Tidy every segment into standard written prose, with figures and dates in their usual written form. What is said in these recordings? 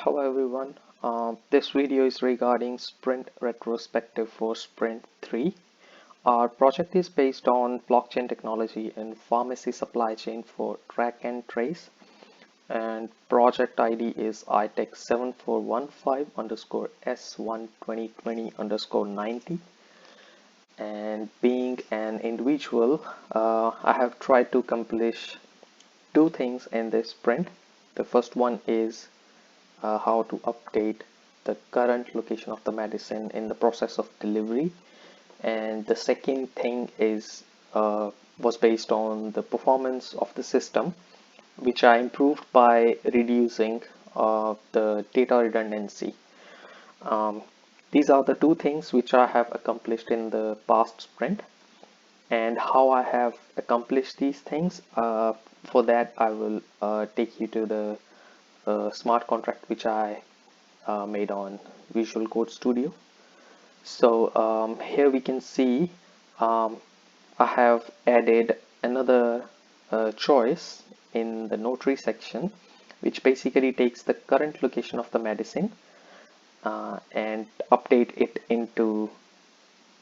Hello everyone, this video is regarding sprint retrospective for sprint 3. Our project is based on blockchain technology and pharmacy supply chain for track and trace, and project ID is ITEC7415_S12020_90. And being an individual, I have tried to accomplish two things in this sprint. The first one is how to update the current location of the medicine in the process of delivery, and the second thing is was based on the performance of the system, which I improved by reducing the data redundancy. um, these are the two things which I have accomplished in the past sprint, and how I have accomplished these things. For that I will take you to the smart contract which I made on Visual Code Studio. So here we can see I have added another choice in the notary section, which basically takes the current location of the medicine and update it into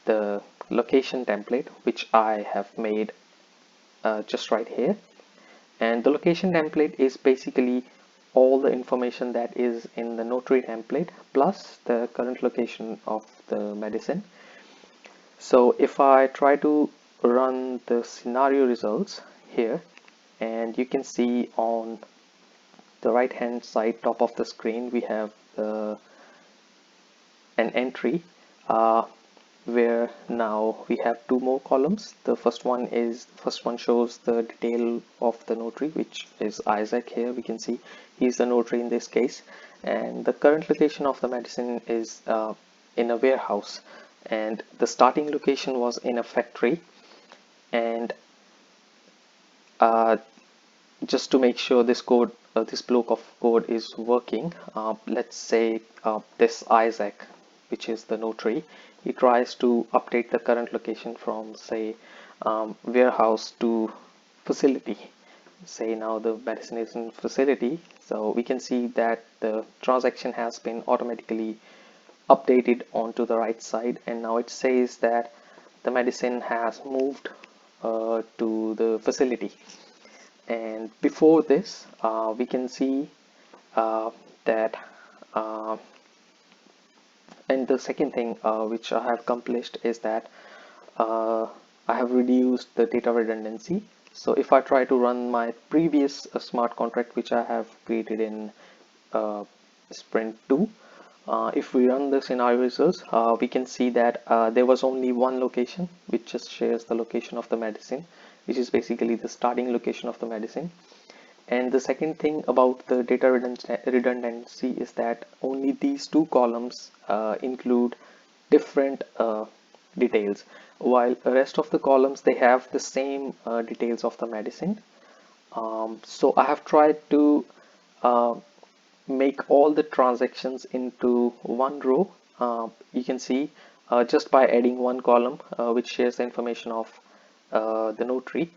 the location template, which I have made just right here. And the location template is basically all the information that is in the notary template plus the current location of the medicine. So if I try to run the scenario results here, and you can see on the right hand side top of the screen we have an entry where now we have two more columns. The first one shows the detail of the notary, which is Isaac. Here we can see he's the notary in this case, and the current location of the medicine is in a warehouse, and the starting location was in a factory. And just to make sure this code this block of code is working, let's say this Isaac, which is the notary, he tries to update the current location from, say, warehouse to facility. Say now the medicine is in facility, so we can see that the transaction has been automatically updated onto the right side, and now it says that the medicine has moved to the facility. And before this we can see that and the second thing which I have accomplished is that I have reduced the data redundancy. So if I try to run my previous smart contract which I have created in sprint 2, if we run the scenario results, we can see that there was only one location which just shares the location of the medicine, which is basically the starting location of the medicine. And the second thing about the data redundancy is that only these two columns include different details, while the rest of the columns, they have the same details of the medicine. So I have tried to uh, make all the transactions into one row. You can see just by adding one column which shares the information of the notary,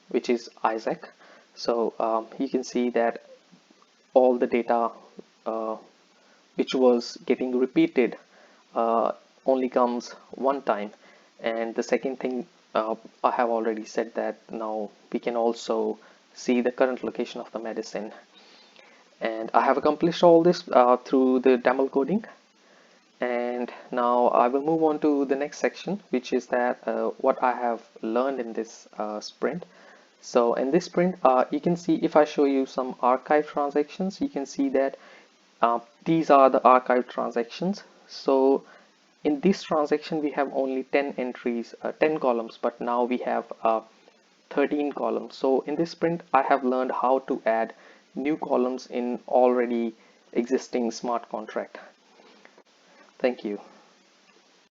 which is Isaac. So you can see that all the data which was getting repeated only comes one time. And the second thing, I have already said that now we can also see the current location of the medicine. And I have accomplished all this through the demo coding. And now I will move on to the next section, which is that what I have learned in this sprint. So in this sprint, you can see, if I show you some archive transactions, you can see that these are the archive transactions. So in this transaction we have only 10 entries, 10 columns, but now we have 13 columns. So in this sprint I have learned how to add new columns in already existing smart contract. Thank you.